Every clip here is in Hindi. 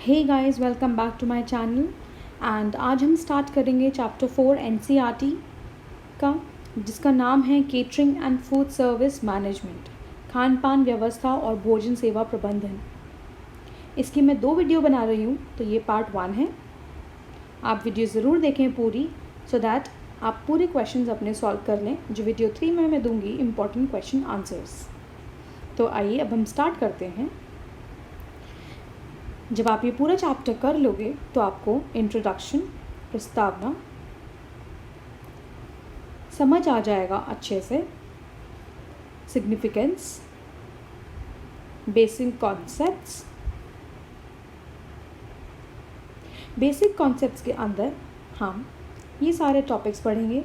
Hey guys, welcome back to my channel. And आज हम स्टार्ट करेंगे चैप्टर 4 एनसीईआरटी का, जिसका नाम है catering and food service management, Khan पान व्यवस्था और भोजन सेवा प्रबंधन। इसकी मैं 2 वीडियो बना रही हूँ, तो ये पार्ट 1 है। आप वीडियो ज़रूर देखें पूरी, सो दैट आप पूरे क्वेश्चंस अपने सॉल्व कर लें, जो वीडियो 3 में मैं दूंगी इम्पॉर्टेंट क्वेश्चन आंसर्स। तो आइए अब हम स्टार्ट करते हैं। जब आप ये पूरा चैप्टर कर लोगे तो आपको इंट्रोडक्शन, प्रस्तावना समझ आ जाएगा अच्छे से, significance, basic concepts. Basic concepts के अंदर हम ये सारे टॉपिक्स पढ़ेंगे।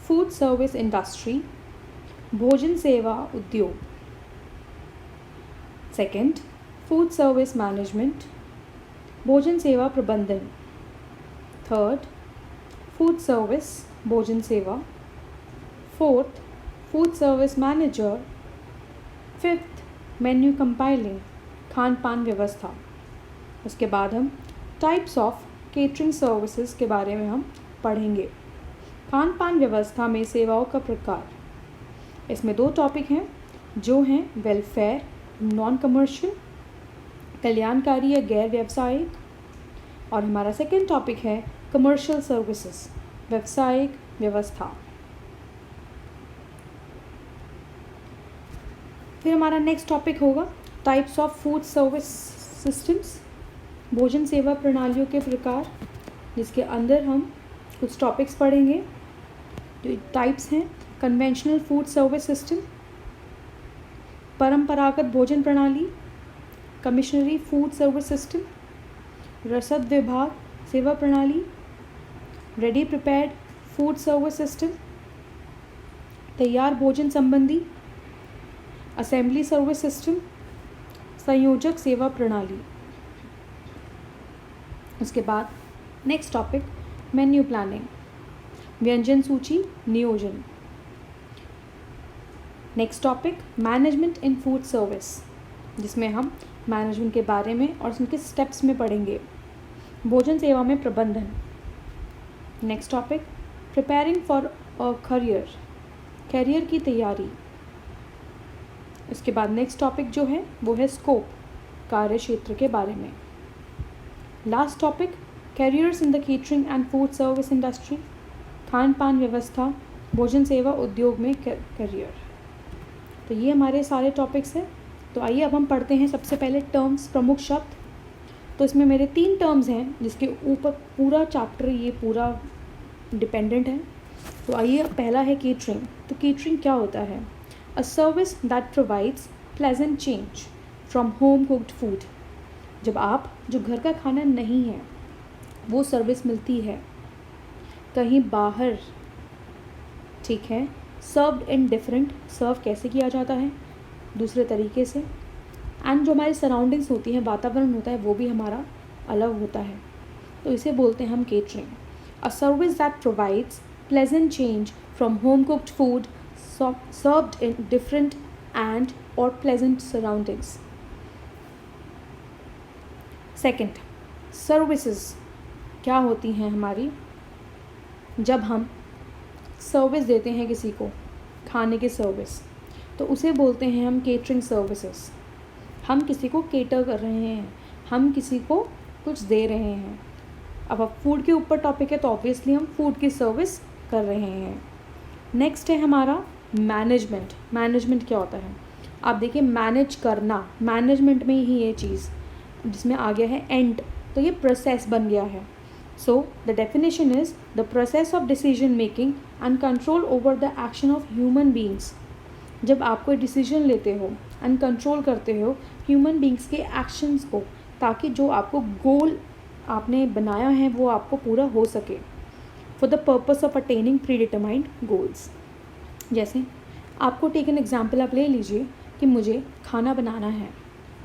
फूड सर्विस इंडस्ट्री, भोजन सेवा उद्योग। सेकंड, फूड सर्विस मैनेजमेंट, भोजन सेवा प्रबंधन। थर्ड, फूड सर्विस भोजन सेवा। Fourth, food service manager. Fifth, menu compiling, Khan पान व्यवस्था। उसके बाद हम टाइप्स ऑफ केटरिंग सर्विसेज के बारे में हम पढ़ेंगे। खान पान व्यवस्था में सेवाओं का प्रकार। इसमें 2 टॉपिक हैं, जो हैं वेलफेयर, नॉन कमर्शियल, कल्याणकारी या गैर व्यावसायिक, और हमारा सेकेंड टॉपिक है कमर्शियल सर्विसेज, व्यावसायिक व्यवस्था। फिर हमारा नेक्स्ट टॉपिक होगा types of food service systems, भोजन सेवा प्रणालियों के प्रकार, जिसके अंदर हम कुछ टॉपिक्स पढ़ेंगे। जो टाइप्स हैं कन्वेंशनल फूड सर्विस सिस्टम, परंपरागत भोजन प्रणाली, कमिश्नरी फूड सर्विस सिस्टम, रसद विभाग सेवा प्रणाली, ready prepared food service system, तैयार भोजन संबंधी, असेंबली सर्विस सिस्टम, संयोजक सेवा प्रणाली। उसके बाद नेक्स्ट टॉपिक मेन्यू प्लानिंग, व्यंजन सूची नियोजन। नेक्स्ट टॉपिक मैनेजमेंट इन फूड सर्विस, जिसमें हम मैनेजमेंट के बारे में और उनके स्टेप्स में पढ़ेंगे। भोजन सेवा में प्रबंधन। Next topic preparing for a career की तैयारी। उसके बाद नेक्स्ट टॉपिक जो है वो है स्कोप, कार्य क्षेत्र के बारे में। Last topic carriers in the catering and food service industry, Khan पान व्यवस्था, भोजन सेवा उद्योग में करियर। तो ये हमारे सारे टॉपिक्स हैं। तो आइए अब हम पढ़ते हैं सबसे पहले टर्म्स, प्रमुख शब्द। तो इसमें मेरे 3 टर्म्स हैं, जिसके ऊपर पूरा चैप्टर ये पूरा डिपेंडेंट है। तो आइए अब पहला है केटरिंग। तो केटरिंग क्या होता है? A service that provides pleasant change from home cooked food. जब आप जो घर का खाना नहीं है वो सर्विस मिलती है कहीं बाहर, ठीक है, सर्व्ड इन डिफरेंट, सर्व कैसे किया जाता है दूसरे तरीके से, एंड जो हमारी सराउंडिंग्स होती हैं, वातावरण होता है, वो भी हमारा अलग होता है। तो इसे बोलते हैं हम catering. A service that provides pleasant change from home cooked food served in different and और प्लेजेंट सराउंडिंग्स। सेकेंड, सर्विसेज क्या होती हैं हमारी? जब हम सर्विस देते हैं किसी को, खाने की सर्विस, तो उसे बोलते हैं हम केटरिंग सर्विसेज। हम किसी को केटर कर रहे हैं, हम किसी को कुछ दे रहे हैं। अब फूड के ऊपर टॉपिक है तो ऑब्वियसली हम फूड की सर्विस कर रहे हैं। नेक्स्ट है हमारा मैनेजमेंट। मैनेजमेंट क्या होता है? आप देखिए, मैनेज करना, मैनेजमेंट में ही ये चीज़ जिसमें आ गया है एंड, तो ये प्रोसेस बन गया है। So the definition is the process of decision making and control over the action of human beings. जब आप कोई डिसीजन लेते हो एंड कंट्रोल करते हो ह्यूमन बींग्स के एक्शंस को, ताकि जो आपको गोल आपने बनाया है वो आपको पूरा हो सके, for the purpose of attaining pre determined goals. जैसे आपको टेक एन एग्जाम्पल, आप ले लीजिए कि मुझे खाना बनाना है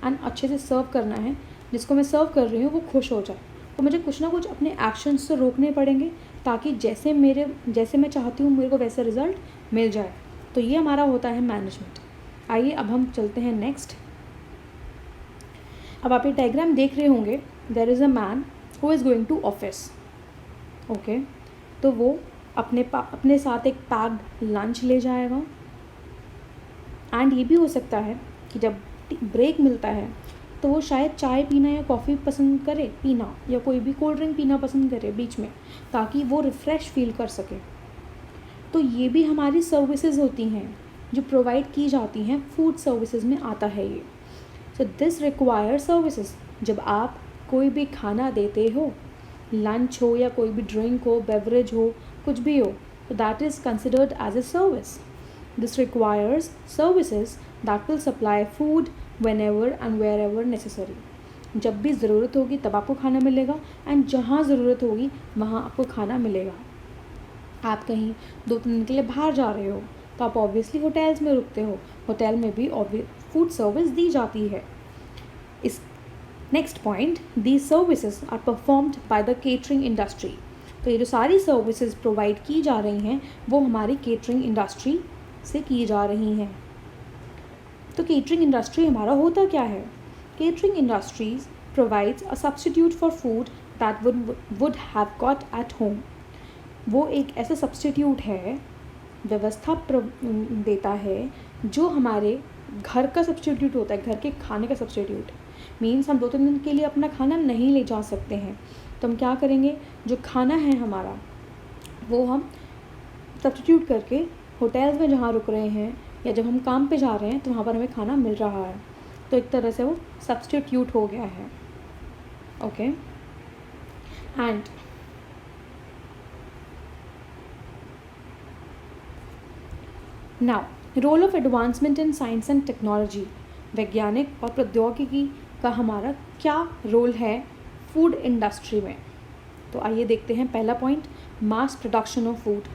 एंड अच्छे से सर्व करना है, जिसको मैं सर्व कर रही हूँ वो खुश हो जाए, तो मुझे कुछ ना कुछ अपने एक्शंस से रोकने पड़ेंगे, ताकि जैसे मैं चाहती हूँ मेरे को वैसा रिज़ल्ट मिल जाए। तो ये हमारा होता है मैनेजमेंट। आइए अब हम चलते हैं नेक्स्ट। अब आप ये डायग्राम देख रहे होंगे, there is a man who is going to office, okay, तो वो अपने साथ एक पैक्ड लंच ले जाएगा। एंड ये भी हो सकता है कि जब ब्रेक मिलता है तो वो शायद चाय पीना या कॉफ़ी पसंद करे पीना, या कोई भी कोल्ड ड्रिंक पीना पसंद करे बीच में, ताकि वो रिफ़्रेश फील कर सके। तो ये भी हमारी सर्विसेज होती हैं जो प्रोवाइड की जाती हैं, फूड सर्विसेज में आता है ये। So this require services. जब आप कोई भी खाना देते हो, लंच हो या कोई भी ड्रिंक हो, बेवरेज हो, कुछ भी हो, तो that is considered as a service. This requires services that will supply food whenever and wherever necessary। जब भी ज़रूरत होगी तब आपको खाना मिलेगा, एंड जहाँ ज़रूरत होगी वहाँ आपको खाना मिलेगा। आप कहीं 2-3 दिन के लिए बाहर जा रहे हो तो आप ऑब्वियसली होटल्स में रुकते हो, होटल में भी फूड सर्विस दी जाती है। इस next point, these services are performed by the catering industry. तो ये जो सारी सर्विसेज प्रोवाइड की जा रही हैं वो हमारी केटरिंग इंडस्ट्री से की जा रही हैं। तो केटरिंग इंडस्ट्री हमारा होता क्या है? Catering industries provides a substitute for food that would have got at home. वो एक ऐसा सब्स्टिट्यूट है, व्यवस्था देता है जो हमारे घर का सब्स्टिट्यूट होता है, घर के खाने का सब्स्टिट्यूट। मीन्स हम 2-3 दिन के लिए अपना खाना नहीं ले जा सकते हैं, तो हम क्या करेंगे, जो खाना है हमारा वो हम सब्स्टिट्यूट करके होटल्स में जहाँ रुक रहे हैं या जब हम काम पे जा रहे हैं तो वहाँ पर हमें खाना मिल रहा है, तो एक तरह से वो सब्स्टिट्यूट हो गया है, okay. And now role of advancement in science and technology. वैज्ञानिक और प्रौद्योगिकी का हमारा क्या रोल है फूड इंडस्ट्री में? तो आइए देखते हैं। पहला point, mass production of food.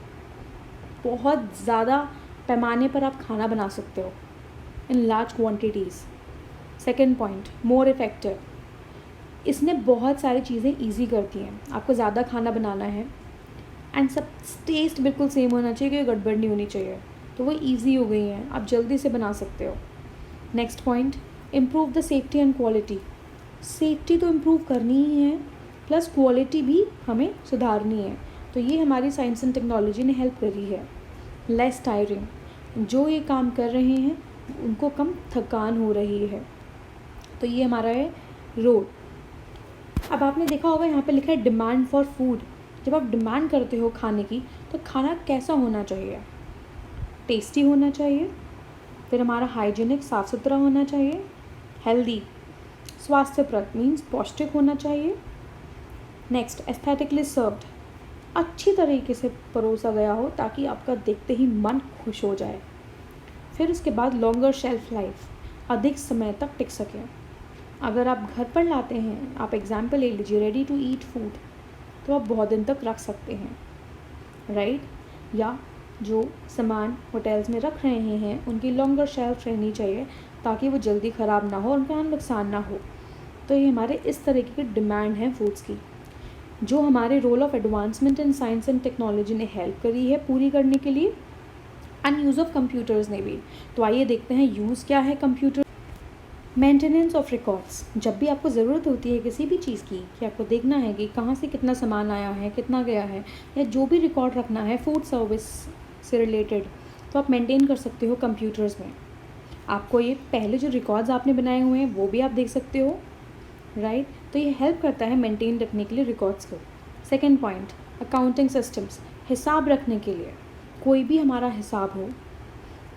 बहुत ज़्यादा पैमाने पर आप खाना बना सकते हो in large quantities. Second point, more effective. इसने बहुत सारी चीज़ें ईजी करती हैं। आपको ज़्यादा खाना बनाना है एंड सब टेस्ट बिल्कुल सेम होना चाहिए, कोई गड़बड़ नहीं होनी चाहिए, तो वो ईजी हो गई हैं, आप जल्दी से बना सकते हो। Next point, improve the safety and quality. Safety तो इम्प्रूव करनी ही है, प्लस क्वालिटी भी हमें सुधारनी है, तो ये हमारी साइंस एंड टेक्नोलॉजी ने हेल्प करी है। लेस टायरिंग, जो ये काम कर रहे हैं उनको कम थकान हो रही है, तो ये हमारा है रोल। अब आपने देखा होगा यहाँ पे लिखा है डिमांड फॉर फूड। जब आप डिमांड करते हो खाने की तो खाना कैसा होना चाहिए? टेस्टी होना चाहिए, फिर हमारा हाइजीनिक, साफ़ सुथरा होना चाहिए, हेल्दी, स्वास्थ्यप्रद मीन्स पौष्टिक होना चाहिए। नेक्स्ट, एस्थेटिकली सर्व्ड, अच्छी तरीके से परोसा गया हो ताकि आपका देखते ही मन खुश हो जाए। फिर उसके बाद लॉन्गर शेल्फ लाइफ, अधिक समय तक टिक सके। अगर आप घर पर लाते हैं, आप एग्जाम्पल ले लीजिए, रेडी टू ईट फूड, तो आप बहुत दिन तक रख सकते हैं, राइट। या जो सामान होटल्स में रख रहे हैं उनकी लॉन्गर शेल्फ रहनी चाहिए ताकि वो जल्दी ख़राब ना हो, उनका नुकसान ना हो। तो ये हमारे इस तरीके की डिमांड है फूड्स की, जो हमारे role of advancement in science and technology ने हेल्प करी है पूरी करने के लिए, एंड यूज़ ऑफ कंप्यूटर्स ने भी। तो आइए देखते हैं यूज़ क्या है कंप्यूटर। मेंटेनेंस ऑफ रिकॉर्ड्स, जब भी आपको ज़रूरत होती है किसी भी चीज़ की, कि आपको देखना है कि कहाँ से कितना सामान आया है, कितना गया है, या जो भी रिकॉर्ड रखना है फूड सर्विस से रिलेटेड, तो आप मेंटेन कर सकते हो कंप्यूटर्स में। आपको ये पहले जो रिकॉर्ड्स आपने बनाए हुए हैं वो भी आप देख सकते हो, राइट। तो ये हेल्प करता है मेंटेन रखने के लिए रिकॉर्ड्स को। सेकेंड पॉइंट, अकाउंटिंग सिस्टम्स, हिसाब रखने के लिए, कोई भी हमारा हिसाब हो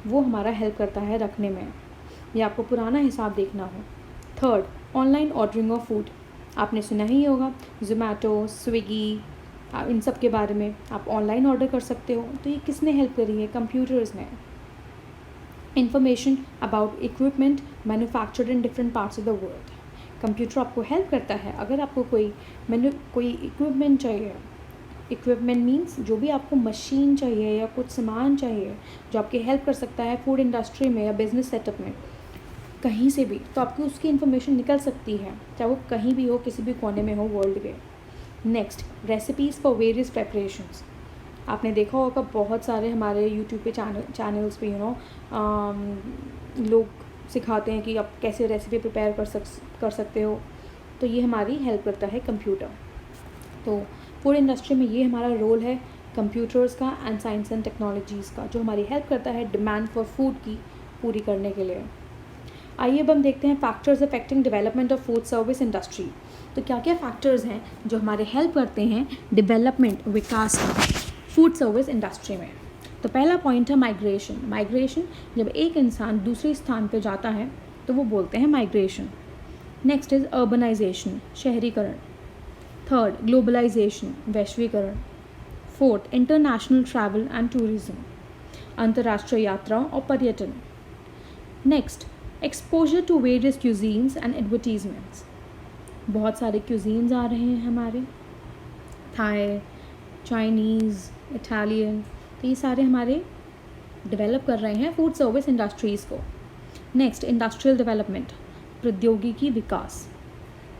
वो हमारा हेल्प करता है रखने में, या आपको पुराना हिसाब देखना हो। Third, online ordering of food, आपने सुना ही होगा ज़ोमैटो, स्विगी, इन सब के बारे में। आप ऑनलाइन ऑर्डर कर सकते हो, तो ये किसने हेल्प करी है? कंप्यूटर्स ने। Information about equipment manufactured in different parts of the world, computer आपको हेल्प करता है। अगर आपको कोई इक्विपमेंट चाहिए, इक्विपमेंट मीन्स जो भी आपको मशीन चाहिए या कुछ सामान चाहिए जो आपकी हेल्प कर सकता है फूड इंडस्ट्री में या बिजनेस सेटअप में कहीं से भी, तो आपकी उसकी इन्फॉर्मेशन निकल सकती है, चाहे वो कहीं भी हो, किसी भी कोने में हो वर्ल्ड के। Next, recipes for various preparations, आपने देखा होगा बहुत सारे हमारे यूट्यूब पे चैनल्स पे लोग सिखाते हैं कि आप कैसे रेसिपी प्रिपेयर कर सकते हो, तो ये हमारी हेल्प करता है कंप्यूटर। तो फूड इंडस्ट्री में ये हमारा रोल है कंप्यूटर्स का एंड साइंस एंड टेक्नोलॉजीज़ का, जो हमारी हेल्प करता है डिमांड फॉर फूड की पूरी करने के लिए। आइए अब हम देखते हैं factors affecting development of food service industry. तो क्या क्या फैक्टर्स हैं जो हमारे हेल्प करते हैं डेवलपमेंट, विकास का फूड सर्विस इंडस्ट्री में। तो पहला पॉइंट है माइग्रेशन। माइग्रेशन, जब एक इंसान दूसरे स्थान पर जाता है तो वो बोलते हैं माइग्रेशन। नेक्स्ट इज़ अर्बनाइजेशन, शहरीकरण। थर्ड, ग्लोबलाइजेशन, वैश्वीकरण। Fourth, international travel and tourism, अंतर्राष्ट्रीय यात्राओं और पर्यटन। Next, exposure to various cuisines and advertisements. बहुत सारे क्यूजीन्स आ रहे हैं हमारे, थाई, चाइनीज़, इटालियन, तो ये सारे हमारे डेवलप कर रहे हैं फूड सर्विस इंडस्ट्रीज़ को। नेक्स्ट, इंडस्ट्रियल डेवलपमेंट, प्रौद्योगिकी विकास।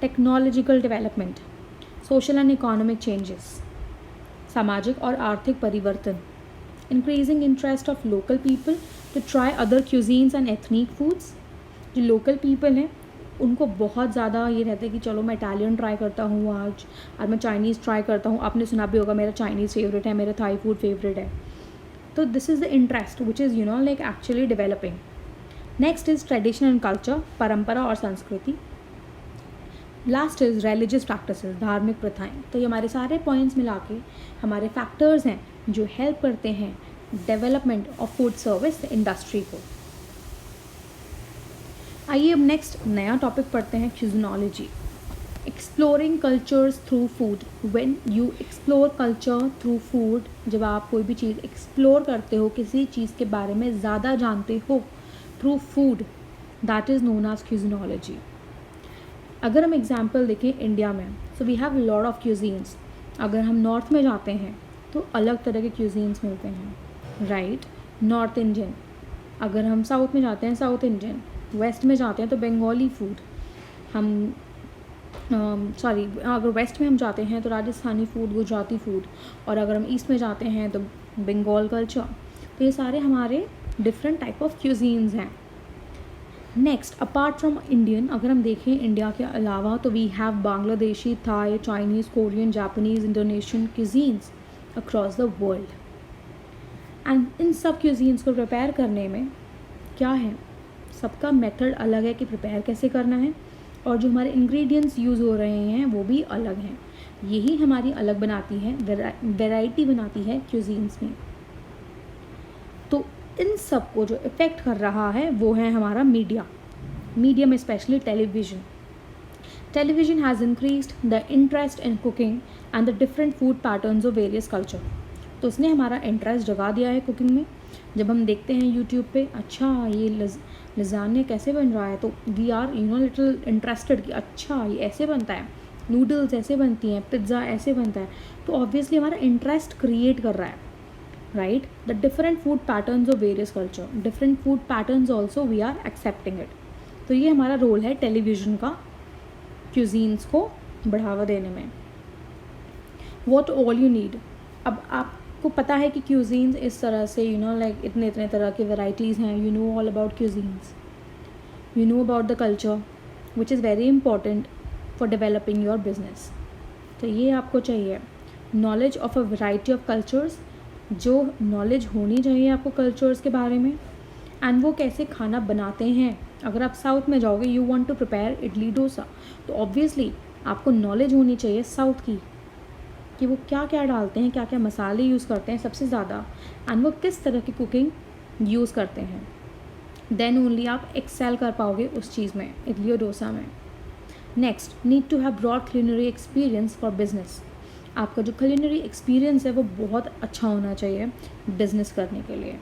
Technological development, social and economic changes, सामाजिक और आर्थिक परिवर्तन। Increasing interest of local people to try other cuisines and ethnic foods. जो लोकल पीपल हैं उनको बहुत ज़्यादा ये रहता है कि चलो मैं इटालियन ट्राई करता हूँ आज मैं चाइनीज़ ट्राई करता हूँ। आपने सुना भी होगा मेरा चाइनीज़ फेवरेट है, मेरा थाई फूड फेवरेट है। तो this is the interest which is like actually developing. Next is tradition and culture, परंपरा और संस्कृति। लास्ट इज़ रिलीजियस प्रैक्टिसेस, धार्मिक प्रथाएं। तो ये हमारे सारे पॉइंट्स मिला के हमारे फैक्टर्स हैं जो हेल्प करते हैं development of food service industry को। आइए अब नेक्स्ट नया टॉपिक पढ़ते हैं, cuisinology, exploring cultures through food. When you explore culture through food, जब आप कोई भी चीज़ एक्सप्लोर करते हो, किसी चीज़ के बारे में ज़्यादा जानते हो through food, that is known as cuisinology. अगर हम एग्जाम्पल देखें इंडिया में, so we have lot of cuisines. अगर हम नॉर्थ में जाते हैं तो अलग तरह के क्यूजीन्स मिलते हैं, राइट, नॉर्थ इंडियन। अगर हम साउथ में जाते हैं साउथ इंडियन, वेस्ट में जाते हैं तो बंगाली फूड, हम अगर वेस्ट में हम जाते हैं तो राजस्थानी फूड, गुजराती फूड, और अगर हम ईस्ट में जाते हैं तो बंगाल कल्चर। तो ये सारे हमारे डिफरेंट टाइप ऑफ क्यूजीन्स हैं। नेक्स्ट, अपार्ट फ्रॉम इंडियन, अगर हम देखें इंडिया के अलावा, तो we have Bangladeshi, Thai, Chinese, Korean, Japanese, Indonesian cuisines across the world. And इन सब क्यूजीन्स को प्रिपेयर करने में क्या है, सबका मेथड अलग है कि प्रिपेयर कैसे करना है, और जो हमारे इंग्रेडिएंट्स यूज़ हो रहे हैं वो भी अलग हैं। यही हमारी अलग बनाती है, वैरायटी बनाती है क्यूजीन्स में। तो इन सब को जो इफ़ेक्ट कर रहा है वो है हमारा मीडिया में specially television. Television has increased the interest in cooking and the different food patterns of various culture. तो उसने हमारा इंटरेस्ट जगा दिया है कुकिंग में। जब हम देखते हैं यूट्यूब पे, अच्छा ये लज़ानिया कैसे बन रहा है, तो वी आर लिटिल इंटरेस्टेड कि अच्छा ये ऐसे बनता है, नूडल्स ऐसे बनती हैं, पिज़्ज़ा ऐसे बनता है। तो ऑब्वियसली हमारा इंटरेस्ट क्रिएट कर रहा है, right. The different food patterns of various culture, different food patterns also we are accepting it. तो ये हमारा रोल है टेलीविज़न का क्यूजीन्स को बढ़ावा देने में। वॉट ऑल यू नीड, अब आपको पता है कि क्यूजीन्स इस तरह से लाइक इतने तरह के वेराइटीज़ हैं। You know all about cuisines, you know about the culture which is very important for developing your business. तो ये आपको चाहिए knowledge of a variety of cultures, जो नॉलेज होनी चाहिए आपको कल्चर्स के बारे में, एंड वो कैसे खाना बनाते हैं। अगर आप साउथ में जाओगे, you want to prepare idli dosa, तो ऑब्वियसली आपको नॉलेज होनी चाहिए साउथ की कि वो क्या क्या डालते हैं, क्या क्या मसाले यूज़ करते हैं सबसे ज़्यादा, एंड वो किस तरह की कुकिंग यूज़ करते हैं। देन ओनली आप एक्सेल कर पाओगे उस चीज़ में, इडली और डोसा में। Next, need to have broad culinary experience for business. आपका जो क्लिनरी एक्सपीरियंस है वो बहुत अच्छा होना चाहिए बिजनेस करने के लिए।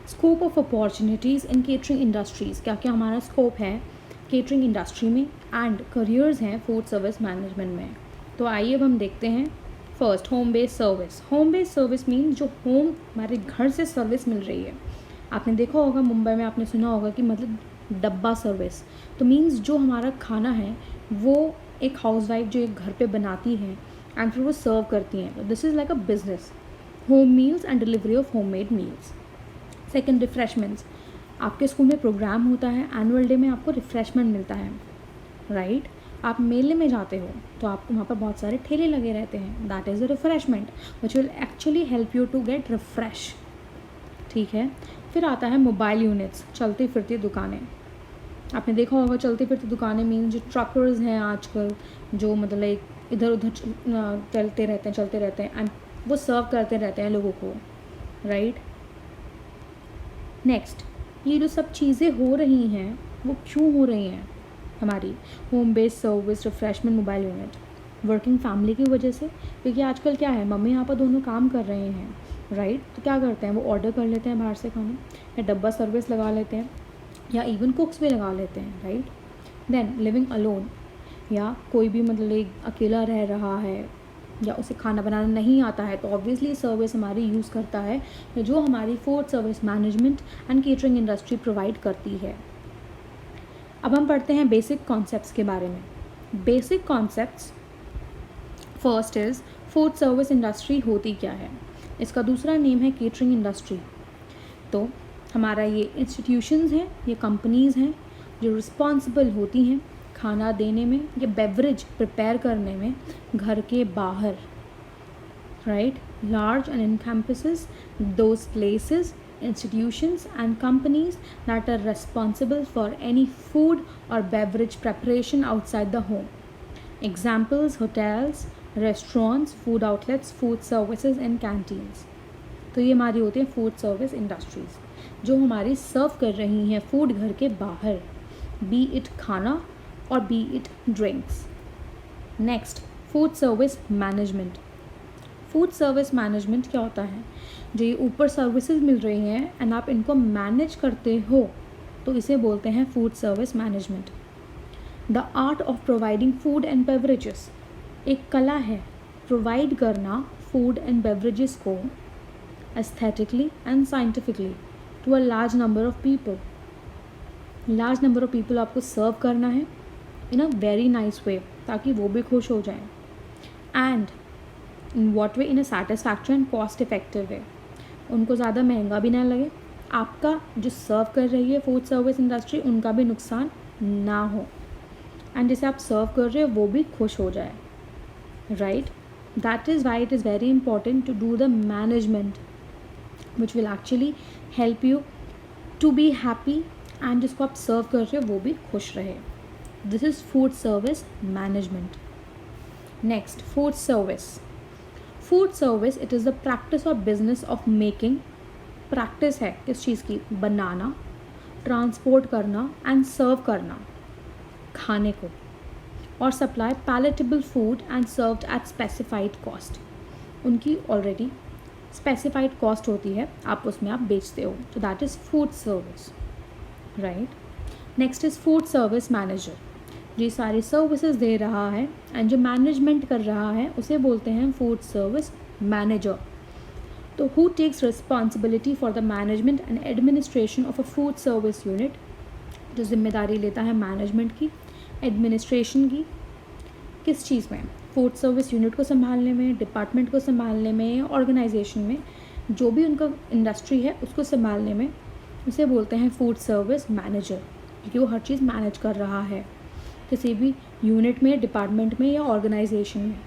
Scope of opportunities in catering industries, क्या क्या हमारा स्कोप है केटरिंग इंडस्ट्री में, एंड करियर्स हैं फूड सर्विस मैनेजमेंट में। तो आइए अब हम देखते हैं। First, home based service. Home based service mean जो होम हमारे घर से सर्विस मिल रही है। आपने देखा होगा मुंबई में, आपने सुना होगा कि मतलब डब्बा सर्विस, तो मीन्स जो हमारा खाना है वो एक हाउसवाइफ जो एक घर पे बनाती है एंड फिर वो सर्व करती हैं। तो this is like a business, home meals and delivery of homemade meals. Second, refreshments. आपके स्कूल में प्रोग्राम होता है, एनुअल डे में आपको रिफ्रेशमेंट मिलता है, राइट। आप मेले में जाते हो तो आपको वहाँ पर बहुत सारे ठेले लगे रहते हैं, that is a refreshment which will actually help you to get refresh, ठीक है। फिर आता है मोबाइल यूनिट्स, चलती फिरती दुकानें। आपने देखा होगा चलती फिरती दुकानें मीन जो ट्रकर्स हैं आजकल, जो मतलब इधर उधर चलते रहते हैं एंड वो सर्व करते रहते हैं लोगों को, राइट। नेक्स्ट, ये जो सब चीज़ें हो रही हैं वो क्यों हो रही हैं? हमारी home based service, refreshment, mobile unit, working family की वजह से, क्योंकि आजकल क्या है, मम्मी पापा दोनों काम कर रहे हैं, राइट। तो क्या करते हैं, वो ऑर्डर कर लेते हैं बाहर से खाना, या डब्बा सर्विस लगा लेते हैं, या इवन कुक्स भी लगा लेते हैं, राइट। देन लिविंग अलोन, या कोई भी मतलब एक अकेला रह रहा है या उसे खाना बनाना नहीं आता है, तो ऑब्वियसली सर्विस हमारी यूज़ करता है जो हमारी food service management and catering industry provide करती है। अब हम पढ़ते हैं बेसिक कॉन्सेप्ट्स के बारे में। Basic concepts, first is food service industry होती क्या है। इसका दूसरा नेम है केटरिंग इंडस्ट्री। तो हमारा ये इंस्टीट्यूशंस हैं, ये कंपनीज़ हैं जो रिस्पॉन्सिबल होती हैं खाना देने में या बेवरेज प्रिपेयर करने में घर के बाहर, right. Large and encompasses those places, institutions and companies that are responsible for any food or beverage preparation outside the home. Examples: hotels, restaurants, food outlets, food services and canteens. तो ये हमारी होती है फूड सर्विस इंडस्ट्रीज़ जो हमारी सर्व कर रही हैं फूड घर के बाहर, बी इट खाना और B it drinks. Next, food service management. Food service management क्या होता है, जो ये ऊपर सर्विसेज मिल रही हैं एंड आप इनको मैनेज करते हो तो इसे बोलते हैं food service management. The art of providing food and beverages, एक कला है प्रोवाइड करना फूड एंड बेवरेजेस को aesthetically and scientifically to a large number of people. Large number of people आपको सर्व करना है इन अ वेरी नाइस वे ताकि वो भी खुश हो जाएं, and in what way, in a satisfactory and cost effective way. उनको ज़्यादा महंगा भी ना लगे, आपका जो सर्व कर रही है फूड सर्विस इंडस्ट्री उनका भी नुकसान ना हो, एंड जिसे आप सर्व कर रहे हो वो भी खुश हो जाए, right. That is why it is very important to do the management which will actually help you to be happy, and जिसको आप सर्व कर रहे हो वो भी खुश रहे। This is food service management. Next, food service. Food service it is the practice और बिजनेस ऑफ मेकिंग, प्रैक्टिस है किस चीज़ की, बनाना, ट्रांसपोर्ट करना एंड सर्व करना खाने को, और supply palatable food and served eight specified cost. उनकी ऑलरेडी स्पेसिफाइड कॉस्ट होती है, आप उसमें आप बेचते हो, तो that is food service, right. Next is food service manager, जो सारी सर्विसेज दे रहा है एंड जो मैनेजमेंट कर रहा है उसे बोलते हैं फूड सर्विस मैनेजर। तो who takes responsibility for the management and administration of a food service unit, जो जिम्मेदारी लेता है मैनेजमेंट की, एडमिनिस्ट्रेशन की, किस चीज़ में, फूड सर्विस यूनिट को संभालने में, डिपार्टमेंट को संभालने में, ऑर्गेनाइजेशन में, जो भी उनका इंडस्ट्री है उसको संभालने में, उसे बोलते हैं फूड सर्विस मैनेजर, क्योंकि वो हर चीज़ मैनेज कर रहा है किसी भी यूनिट में, डिपार्टमेंट में या ऑर्गेनाइजेशन में।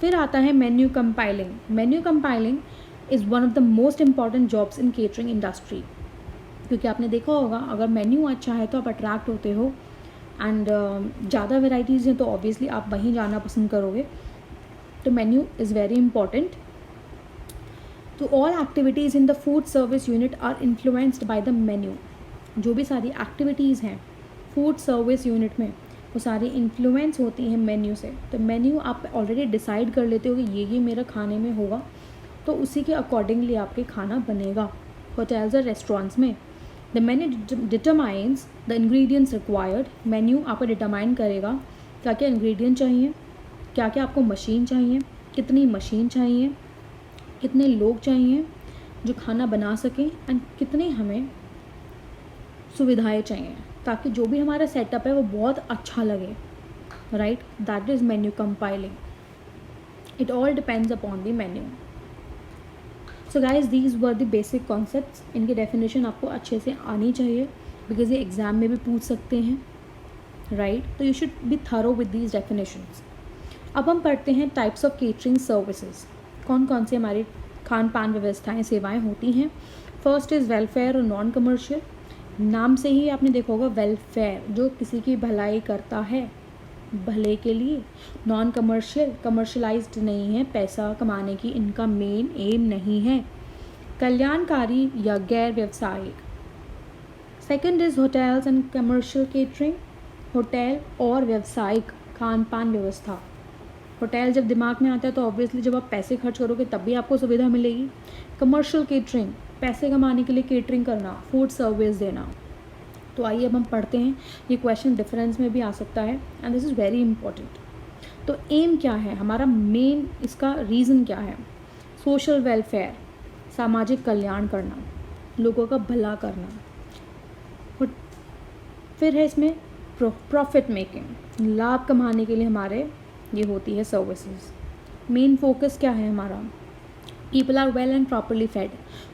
फिर आता है menu compiling. Menu compiling is one of the most important jobs in catering industry, क्योंकि आपने देखा होगा अगर मेन्यू अच्छा है तो आप अट्रैक्ट होते हो, एंड ज़्यादा वेराइटीज़ हैं तो ऑब्वियसली आप वहीं जाना पसंद करोगे। तो मेन्यू इज़ वेरी इंपॉर्टेंट। तो all activities in the food service unit are influenced by the menu. जो भी सारी एक्टिविटीज़ हैं फूड सर्विस यूनिट में वो सारी इन्फ्लुएंस होती हैं मेन्यू से। तो मेन्यू आप ऑलरेडी डिसाइड कर लेते हो कि ये मेरा खाने में होगा, तो उसी के अकॉर्डिंगली आपके खाना बनेगा। होटल्स और रेस्टोरेंट्स में the menu determines the ingredients required. Menu आपको डिटरमाइन करेगा क्या क्या इंग्रेडिएंट चाहिए, क्या क्या आपको मशीन चाहिए, कितनी मशीन चाहिए, कितने लोग चाहिए जो खाना बना सकें, एंड कितनी हमें सुविधाएं चाहिए ताकि जो भी हमारा सेटअप है वो बहुत अच्छा लगे, right. That is menu compiling. It all depends upon the menu. So guys these were the basic concepts. इनकी डेफिनेशन आपको अच्छे से आनी चाहिए बिकॉज ये एग्ज़ाम में भी पूछ सकते हैं, राइट? तो you should be thorough with these definitions. अब हम पढ़ते हैं टाइप्स ऑफ केटरिंग सर्विसेज. कौन कौन सी हमारी खान पान व्यवस्थाएं सेवाएं होती हैं. फर्स्ट इज़ वेलफेयर और नॉन कमर्शियल. नाम से ही आपने देखा होगा वेलफेयर, जो किसी की भलाई करता है, भले के लिए. नॉन कमर्शियल, कमर्शलाइज्ड नहीं है, पैसा कमाने की इनका मेन एम नहीं है. कल्याणकारी या गैर व्यावसायिक. Second is hotels and commercial catering. Hotel और व्यावसायिक खान पान व्यवस्था. होटल जब दिमाग में आता है तो ऑब्वियसली जब आप पैसे खर्च करोगे तब भी आपको सुविधा मिलेगी. कमर्शियल केटरिंग, पैसे कमाने के लिए केटरिंग करना, फूड सर्विस देना. तो आइए अब हम पढ़ते हैं. ये क्वेश्चन डिफरेंस में भी आ सकता है and this is very important. तो एम क्या है हमारा, मेन इसका रीज़न क्या है. सोशल वेलफेयर, सामाजिक कल्याण करना, लोगों का भला करना. फिर है इसमें प्रॉफिट मेकिंग, लाभ कमाने के लिए हमारे ये होती है सर्विसेज. मेन फोकस क्या है हमारा, people are well and properly fed.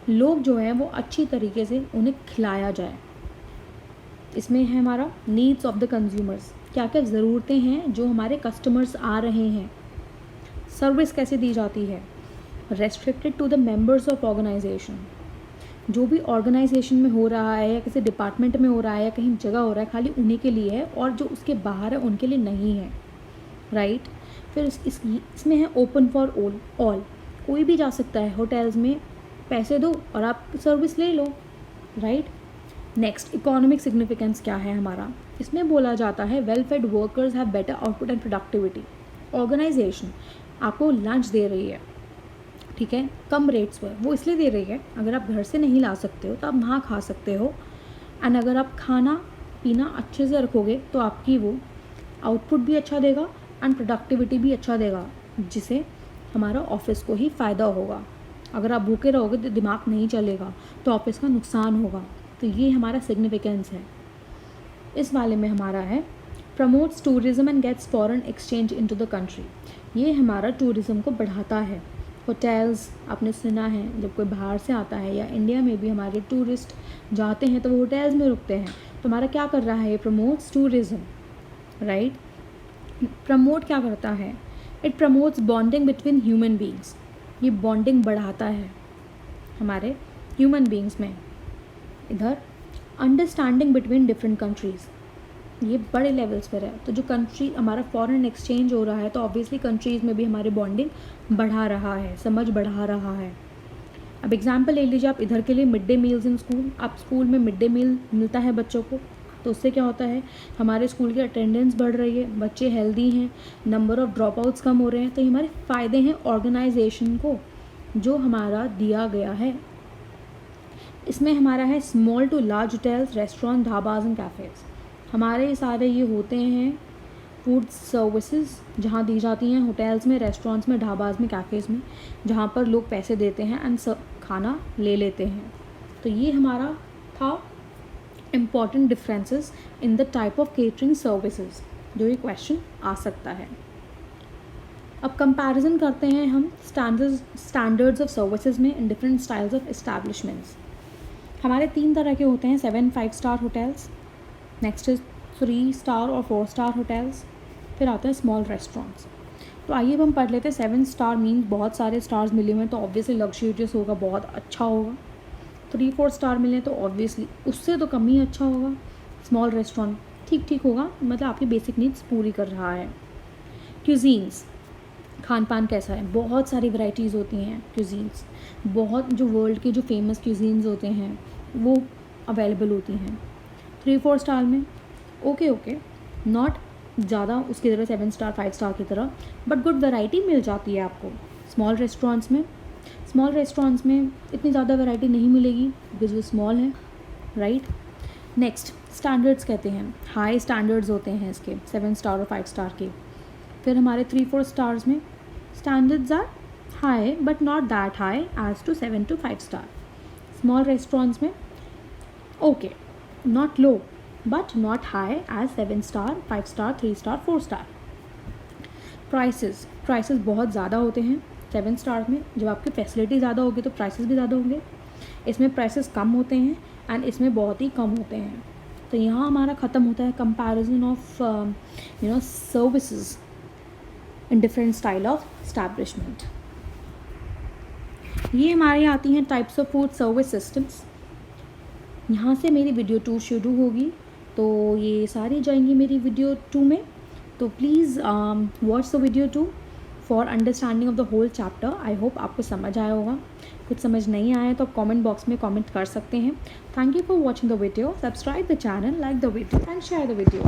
लोग जो हैं वो अच्छी तरीके से उन्हें खिलाया जाए. इसमें है हमारा नीड्स ऑफ द कंज्यूमर्स, क्या क्या ज़रूरतें हैं जो हमारे कस्टमर्स आ रहे हैं. सर्विस कैसे दी जाती है, restricted to the members of organisation. जो भी ऑर्गेनाइजेशन में हो रहा है या किसी डिपार्टमेंट में हो रहा है या कहीं जगह हो रहा है, खाली उन्हीं के लिए है और जो उसके बाहर है उनके लिए नहीं है. राइट. फिर इसमें है ओपन फॉर ऑल, कोई भी जा सकता है. होटल्स में पैसे दो और आप सर्विस ले लो. राइट. नेक्स्ट, इकोनॉमिक सिग्निफिकेंस क्या है हमारा. इसमें बोला जाता है well fed workers have better output and productivity. Organisation आपको लंच दे रही है, ठीक है, कम रेट्स पर. वो इसलिए दे रही है, अगर आप घर से नहीं ला सकते हो तो आप वहाँ खा सकते हो. एंड अगर आप खाना पीना अच्छे से रखोगे तो आपकी वो आउटपुट भी अच्छा देगा एंड प्रोडक्टिविटी भी अच्छा देगा, जिससे हमारा ऑफिस को ही फ़ायदा होगा. अगर आप भूखे रहोगे तो दिमाग नहीं चलेगा, तो ऑफिस का नुकसान होगा. तो ये हमारा सिग्निफिकेंस है. इस वाले में हमारा है promotes tourism and gets foreign exchange into the country. ये हमारा टूरिज़्म को बढ़ाता है. होटल्स आपने सुना है, जब कोई बाहर से आता है या इंडिया में भी हमारे टूरिस्ट जाते हैं तो वो होटल्स में रुकते हैं. तो हमारा क्या कर रहा है, ये प्रमोट्स टूरिज़्म. राइट. प्रमोट क्या करता है, it promotes bonding between human beings. ये बॉन्डिंग बढ़ाता है हमारे ह्यूमन बींग्स में. इधर अंडरस्टैंडिंग बिटवीन डिफरेंट कंट्रीज़, ये बड़े लेवल्स पर है. तो जो कंट्री हमारा फॉरेन एक्सचेंज हो रहा है तो ऑब्वियसली कंट्रीज़ में भी हमारी बॉन्डिंग बढ़ा रहा है, समझ बढ़ा रहा है. अब एग्जांपल ले लीजिए आप इधर के लिए, mid day meals in school. आप स्कूल में मिड डे मील मिलता है बच्चों को, तो उससे क्या होता है, हमारे स्कूल की अटेंडेंस बढ़ रही है, बच्चे हेल्दी हैं, नंबर ऑफ़ ड्रॉप आउट्स कम हो रहे हैं. तो ये हमारे फ़ायदे हैं ऑर्गेनाइजेशन को जो हमारा दिया गया है. इसमें हमारा है small to large hotels, restaurant, dhabas and cafes. हमारे सारे ये होते हैं फूड सर्विसेज जहाँ दी जाती हैं होटल्स में, रेस्टोरेंट्स में, ढाबाज में, कैफ़ेज़ में, जहाँ पर लोग पैसे देते हैं एंड खाना ले लेते हैं. तो ये हमारा था important differences in the type of catering services, जो ये क्वेश्चन आ सकता है. अब कंपैरिजन करते हैं हम स्टैंडर्ड्स ऑफ सर्विसेज में in different styles of establishments. हमारे 3 तरह के होते हैं, 7 5 star hotels, next is 3 star और 4 स्टार होटल्स, फिर आते हैं स्मॉल रेस्टोरेंट्स. तो आइए अब हम पढ़ लेते हैं. 7 स्टार मीन्स बहुत सारे स्टार्स मिले हुए हैं तो ऑब्वियसली लग्जरियस होगा, बहुत अच्छा होगा. 3 4 स्टार मिले तो ऑब्वियसली उससे तो कम ही अच्छा होगा. स्मॉल रेस्टोरेंट ठीक ठीक होगा, मतलब आपकी बेसिक नीड्स पूरी कर रहा है. क्यूजीन्स, खान पान कैसा है, बहुत सारी वैरायटीज़ होती हैं क्यूजीन्स. बहुत जो वर्ल्ड के जो फेमस क्यूजीन्स होते हैं वो अवेलेबल होती हैं. 3 4 स्टार में ओके नॉट ज़्यादा उसकी तरह 7 स्टार 5 स्टार की तरह, बट गुड वैरायटी मिल जाती है आपको स्मॉल रेस्टोरेंट्स में. इतनी ज़्यादा वैरायटी नहीं मिलेगी बिकॉज वो स्मॉल है. राइट. नेक्स्ट, स्टैंडर्ड्स कहते हैं, हाई स्टैंडर्ड्स होते हैं इसके 7 स्टार और 5 स्टार के. फिर हमारे 3 4 स्टार्स में standards are high but not that high as to 7 to 5 star. Small restaurants में okay, not low but not high as 7 star 5 star 3 star 4 star. Prices बहुत ज़्यादा होते हैं 7 स्टार में. जब आपकी फैसिलिटी ज़्यादा होगी तो प्राइसेस भी ज़्यादा होंगे. इसमें प्राइसेस कम होते हैं एंड इसमें बहुत ही कम होते हैं. तो यहाँ हमारा ख़त्म होता है comparison of services in different style of establishment. ये हमारे आती हैं types of food service systems. यहाँ से मेरी वीडियो 2 शुरू होगी, तो ये सारी जाएंगी मेरी वीडियो 2 में। तो please watch the video 2 for understanding of the whole chapter. I hope आपको समझ आया होगा। कुछ समझ नहीं आया तो आप कमेंट बॉक्स में कमेंट कर सकते हैं। Thank you for watching the video. Subscribe the channel, like the video and share the video.